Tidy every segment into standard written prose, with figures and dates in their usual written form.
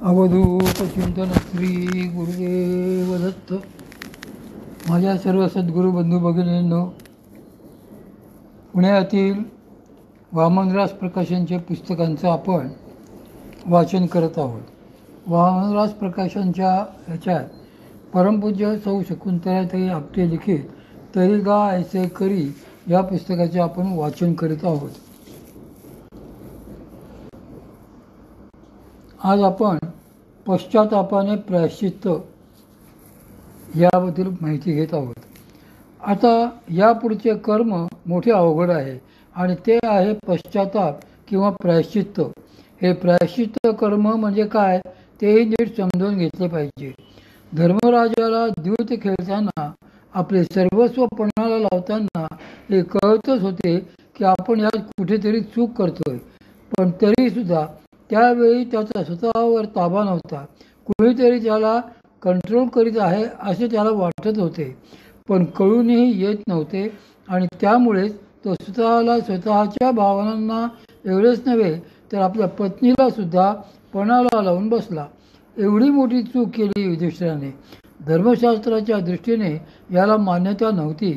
अवधूत चिंतन श्री गुरुदेव दत्त. माझ्या सर्व सद्गुरू बंधू भगिनींनो, पुण्यातील वामनराज प्रकाशनच्या पुस्तकांचं आपण वाचन करत आहोत. वामनराज प्रकाशनच्या ह्याच्यात परमपूज्य सौ शकुंतलाताई आपटे लिखित तरी गा ऐसे करी या पुस्तकाचे आपण वाचन करीत आहोत. आज आपण पश्चातापाने प्रायश्चित्त याबद्दल माहिती घेत आहोत. आता यापुढचे कर्म मोठे अवघड आहे आणि ते आहे पश्चाताप किंवा प्रायश्चित्त. हे प्रायश्चित्त कर्म म्हणजे काय तेही नीट समजून घेतले पाहिजे. धर्मराजाला द्यूत खेळताना आपले सर्वस्व पणाला लावताना हे कळतच होते की आपण यात कुठेतरी चूक करतोय, पण तरीसुद्धा त्यावेळी त्याचा स्वतःवर ताबा नव्हता. कुणीतरी त्याला कंट्रोल करीत आहे असे त्याला वाटत होते, पण कळूनही येत नव्हते आणि त्यामुळेच तो स्वतःच्या भावनांना एवढेच नव्हे तर आपल्या पत्नीलासुद्धा पणाला लावून बसला. एवढी मोठी चूक केली युधिष्ठिराने. धर्मशास्त्राच्या दृष्टीने याला मान्यता नव्हती.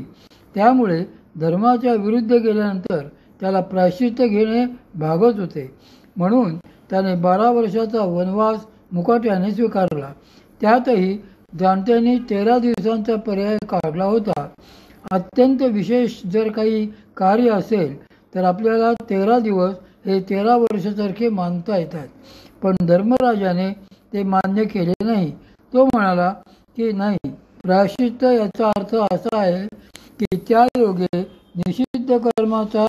त्यामुळे धर्माच्या विरुद्ध गेल्यानंतर त्याला प्रायश्चित्त घेणे भागच होते. म्हणून त्याने 12 वर्षाचा वनवास मुकाट्याने स्वीकारला. त्यातही जाणत्यांनी 13 दिवसांचा पर्याय काढला होता. अत्यंत विशेष जर काही कार्य असेल तर आपल्याला 13 दिवस हे 13 वर्षासारखे मानता येतात, पण धर्मराजाने ते मान्य केले नाही. तो म्हणाला की नाही, प्रायश्चित्त याचा अर्थ असा आहे की त्या योगे निषिद्ध कर्माचा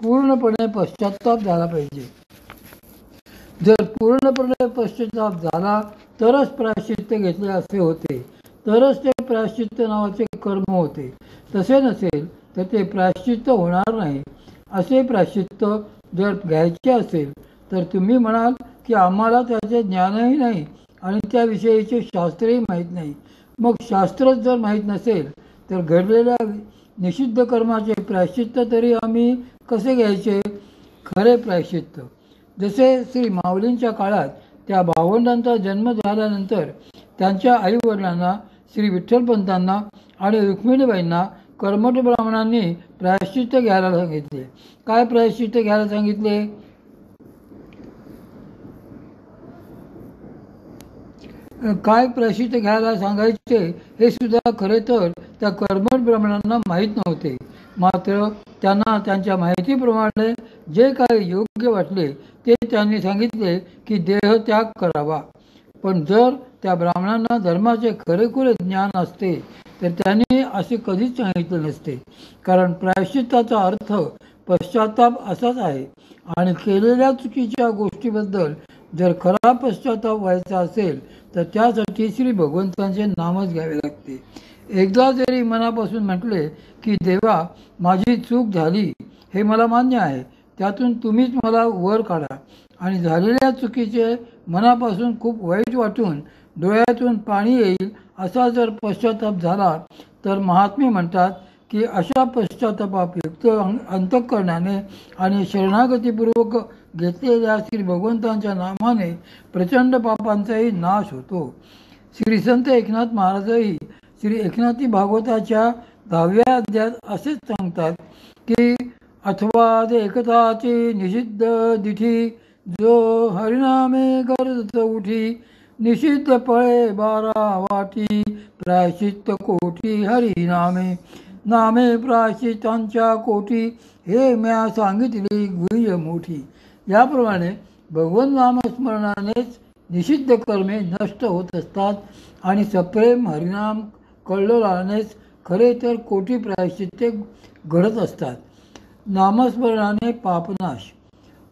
पूर्णपणे पश्चाताप झाला पाहिजे. जर पूर्णपणे पश्चाताप झाला तरच प्रायश्चित्त घेतले असे होते, तरच ते प्रायश्चित्त नावाचे कर्म होते. तसे नसेल तर ते प्रायश्चित्त होणार नाही. असे प्रायश्चित्त जर घ्यायचे असेल तर तुम्ही म्हणाल की आम्हाला त्याचे ज्ञानही नाही आणि त्याविषयीचे शास्त्रही माहीत नाही. मग शास्त्रच जर माहीत नसेल तर घडलेल्या निषिद्ध कर्माचे प्रायश्चित्त तरी आम्ही कसे घ्यायचे? खरे प्रायश्चित्त जसे श्री माऊलींच्या काळात त्या भावंडांचा जन्म झाल्यानंतर त्यांच्या आईवडिलांना, श्री विठ्ठलपंतांना आणि रुक्मिणीबाईंना कर्मठ ब्राह्मणांनी प्रायश्चित्त घ्यायला सांगितले. काय प्रायश्चित्त घ्यायला सांगितले? काय प्रायश्चित्त घ्यायला सांगायचे हे सुद्धा खरे तर त्या कर्मठ ब्राह्मणांना माहीत नव्हते. मात्र त्यांना त्यांच्या माहितीप्रमाणे जे काही योग्य वाटले ते त्यांनी सांगितले की देहत्याग करावा. पण जर त्या ब्राह्मणांना धर्माचे खरेखुरे ज्ञान असते तर त्यांनी असे कधीच सांगितले नसते. कारण प्रायश्चित्ताचा अर्थ पश्चाताप असाच आहे आणि केलेल्या चुकीच्या गोष्टीबद्दल जर खरा पश्चाताप व्हायचा असेल तर त्यासाठी श्री भगवंतांचे नामच घ्यावे लागते. एकदा जरी मनापासून म्हटले की देवा माझी चूक झाली हे मला मान्य आहे, त्यातून तुम्हीच मला वर काढा, आणि झालेल्या चुकीचे मनापासून खूप वाईट वाटून डोळ्यातून पाणी येईल असा जर पश्चाताप झाला तर महात्मे म्हणतात की अशा पश्चातापायुक्त अंतःकरणाने आणि शरणागतीपूर्वक घेतलेल्या श्री भगवंतांच्या नामाने प्रचंड पापांचाही नाश होतो. श्री संत एकनाथ महाराजही श्री एकनाथी भागवताच्या 10व्या अध्यायात असेच सांगतात की अथवा देखताची निषिद्ध दिठी जो हरिनामे गरज उठी निषिद्ध पळे 12 वाटी प्रायश्चित्त कोटी हरिनामे नामे प्रायश्चित्तांच्या कोटी हे म्या सांगितली गुह्य मोठी. याप्रमाणे भगवन् नामस्मरणानेच निषिद्ध कर्मे नष्ट होत असतात आणि सप्रेम हरिनाम कळलोळानेच खरे तर कोटी प्रायश्चित्ते घडत असतात. नामस्मरणाने पापनाश.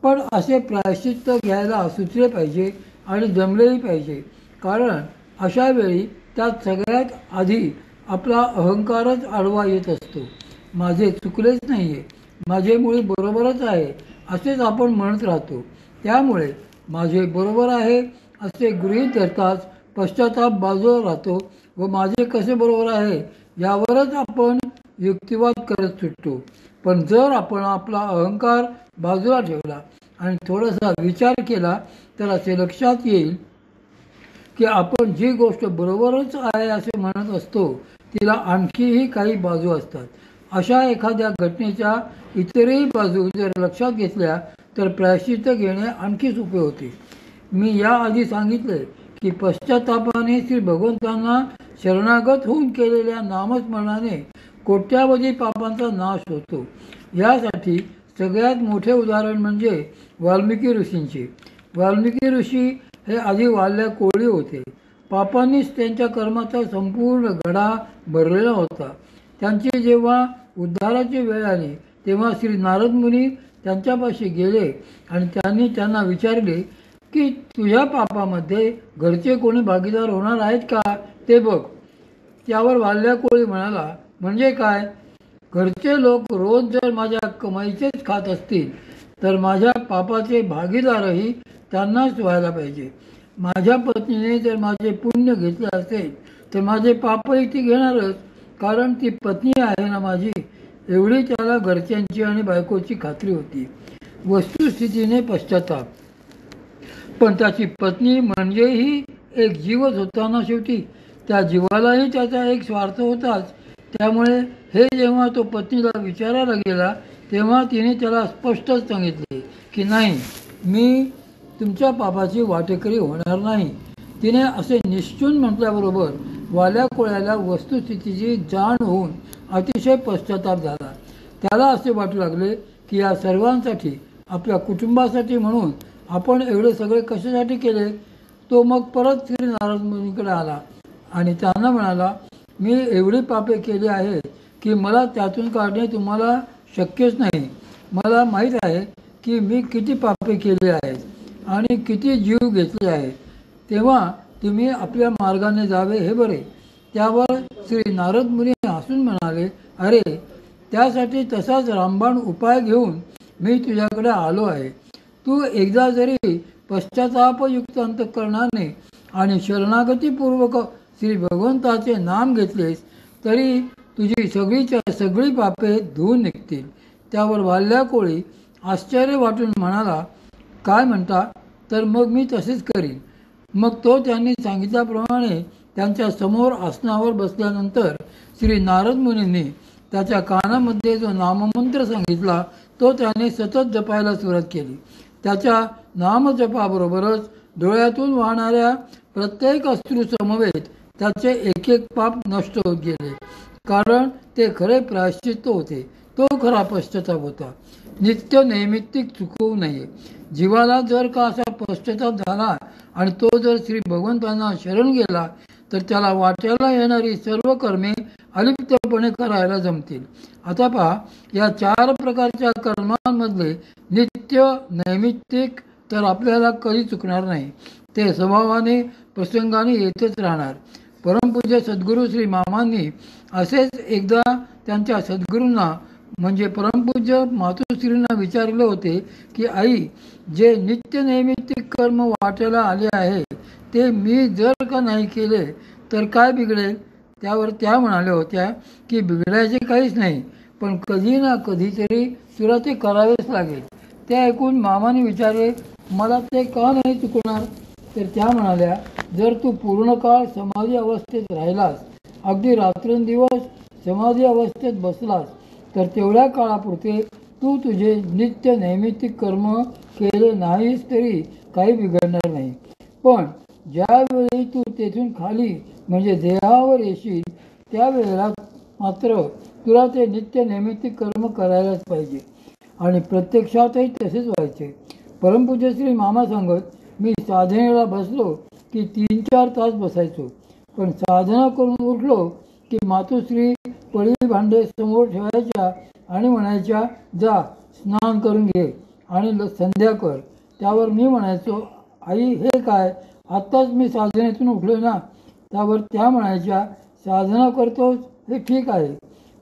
पण असे प्रायश्चित्त घ्यायला सुचले पाहिजे आणि जमलेही पाहिजे. कारण अशा वेळी त्यात सगळ्यात आधी आपला अहंकारच आडवा येत असतो. माझे चुकलेच नाही आहे, माझे मुळी बरोबरच आहे असेच आपण म्हणत राहतो. त्यामुळे माझे बरोबर आहे असे गृहीत धरताच पश्चाताप बाजूला राहतो व माझे कसे बरोबर आहे यावरच आपण युक्तिवाद करत सुटतो. पण जर आपण आपला अहंकार बाजूला ठेवला आणि थोडासा विचार केला तर असे लक्षात येईल की आपण जी गोष्ट बरोबरच आहे असे म्हणत असतो तिला आणखीही काही बाजू असतात. अशा एखाद्या घटनेच्या इतरही बाजू जर लक्षात घेतल्या तर प्रायश्चित्त घेणे आणखी सोपे होते. मी याआधी सांगितले की पश्चात्तापाने श्री भगवंतांना शरणागत होऊन केलेल्या नामस्मरणाने कोट्यावधी पापांचा नाश होतो. यासाठी सगळ्यात मोठे उदाहरण म्हणजे वाल्मिकी ऋषींचे. वाल्मिकी ऋषी हे आधी वाल्या कोळी होते. पापांनीच त्यांच्या कर्माचा संपूर्ण गढा भरलेला होता. त्यांची जेव्हा उद्धाराची वेळ आली तेव्हा श्री नारद मुनी त्यांच्यापाशी गेले आणि त्यांनी त्यांना विचारले की तुझ्या पापामध्ये घरचे कोणी भागीदार होणार आहेत का ते बघ. त्यावर वाल्या कोळी म्हणाला, म्हणजे काय? घरचे लोक रोज जर माझ्या कमाईचेच खात असतील तर माझ्या पापाचे भागीदारही त्यांनाच व्हायला पाहिजे. माझ्या पत्नीने जर माझे पुण्य घेतले असेल तर माझे पापही ती घेणारच, कारण ती पत्नी आहे ना माझी. एवढी त्याला घरच्यांची आणि बायकोची खात्री होती. वस्तुस्थितीने पश्चाताप. पण त्याची पत्नी म्हणजेही एक जीवच होता ना शेवटी. त्या जीवालाही त्याचा एक स्वार्थ होताच. त्यामुळे हे जेव्हा तो पत्नीला विचारायला गेला तेव्हा तिने त्याला स्पष्टच सांगितले की नाही, मी तुमच्या पापाची वाटेकरी होणार नाही. तिने असे निश्चून म्हटल्याबरोबर वाल्या कोळ्याला वस्तुस्थितीची जाण होऊन अतिशय पश्चाताप झाला. त्याला असे वाटू लागले की या सर्वांसाठी, आपल्या कुटुंबासाठी म्हणून आपण एवढे सगळे कशासाठी केले. तो मग परत श्री नारद मुनीकडे आला आणि त्यांना म्हणाला, मी एवढी पापे केली आहेत की मला त्यातून काढणे तुम्हाला शक्यच नाही. मला माहीत आहे की मी किती पापे केली आहेत आणि किती जीव घेतले आहेत. तेव्हा तुम्ही आपल्या मार्गाने जावे हे बरे. त्यावर श्री नारद मुनी हसून म्हणाले, अरे त्यासाठी तसाच रामबाण उपाय घेऊन मी तुझ्याकडे आलो आहे. तू एकदा जरी पश्चातापयुक्त अंतःकरणाने आणि शरणागतीपूर्वक श्री भगवंताचे नाम घेतलेस तरी तुझी सगळीच्या सगळी पापे धुवून निघतील. त्यावर वाल्या कोळी आश्चर्य वाटून म्हणाला, काय म्हणता? तर मग मी तसेच करीन. मग तो त्यांनी सांगितल्याप्रमाणे त्यांच्या समोर आसनावर बसल्यानंतर श्री नारद मुनींनी त्याच्या कानामध्ये जो नाममंत्र सांगितला तो त्याने सतत जपायला सुरुवात केली. त्याच्या नामजपाबरोबरच डोळ्यातून वाहणाऱ्या प्रत्येक अश्रू समवेत त्याचे एक एक पाप नष्ट होत गेले, कारण ते खरे प्रायश्चित्त होते. तो खरा पश्चाताप होता. नित्य नैमित्तिक चुकवू नये. जीवाला जर का असा पश्चाताप झाला आणि तो जर श्री भगवंतांना शरण गेला तर त्याला वाट्याला येणारी सर्व कर्मे अलिप्तपणे करायला जमतील. आता पहा, या 4 प्रकारच्या कर्मांमधले नित्य नैमित्तिक तर आपल्याला कधी चुकणार नाही. ते स्वभावाने प्रसंगाने येतच राहणार. परमपूज्य सद्गुरू श्री मामांनी असेच एकदा त्यांच्या सद्गुरूंना म्हणजे परमपूज्य मातुश्रींना विचारले होते की आई, जे नित्य नैमित्तिक कर्म वाट्याला आले आहे ते मी जर का नाही केले तर काय बिघडेल? त्यावर त्या म्हणाल्या होत्या की बिघडायचे काहीच नाही, पण कधी ना कधीतरी तुला ते करावेच लागेल. ते ऐकून मामाने विचारले, मला ते का नाही चुकणार? तर त्या म्हणाल्या, जर तू पूर्ण काळ समाधी अवस्थेत राहिलास, अगदी रात्रंदिवस समाधी अवस्थेत बसलास तर तेवढ्या काळापुरते तू तुझे नित्य नैमित्तिक कर्म केले नाहीस तरी काही बिघडणार नाही. पण ज्यावेळी तू तेथून खाली म्हणजे देहावर येशील त्यावेळेला मात्र तुला ते नित्य नैमित्तिक कर्म करायलाच पाहिजे. आणि प्रत्यक्षातही तसेच व्हायचे. परमपूज्य श्री मामा सांगत, मी साधनेला बसलो की 3-4 तास बसायचो, पण साधना करून उठलो की मातुश्री पळी भांडे समोर ठेवायच्या आणि म्हणायच्या, जा स्नान करून घे आणि संध्या कर. त्यावर मी म्हणायचो, आई हे काय, आत्ताच मी साधनेतून उठलो ना. त्यावर त्या म्हणायच्या, साधना करतोस हे ठीक आहे,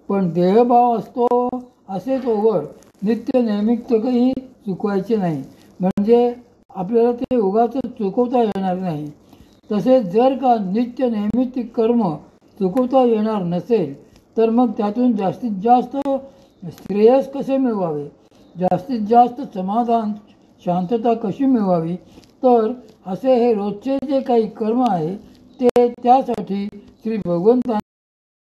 पण देहभाव असतो असे तोवर नित्य नैमित्तिकही चुकवायचे नाही, म्हणजे आपल्याला ते उगाचच चुकवता येणार नाही. तसेच जर का नित्य नैमित्तिक कर्म चुकवता येणार नसेल तर मग त्यातून जास्तीत जास्त श्रेयस कसे मिळवावे, जास्तीत जास्त समाधान शांतता कशी मिळवावी तर असे हे रोजचे जे काही कर्म आहे ते त्यासाठी श्री भगवंतांनी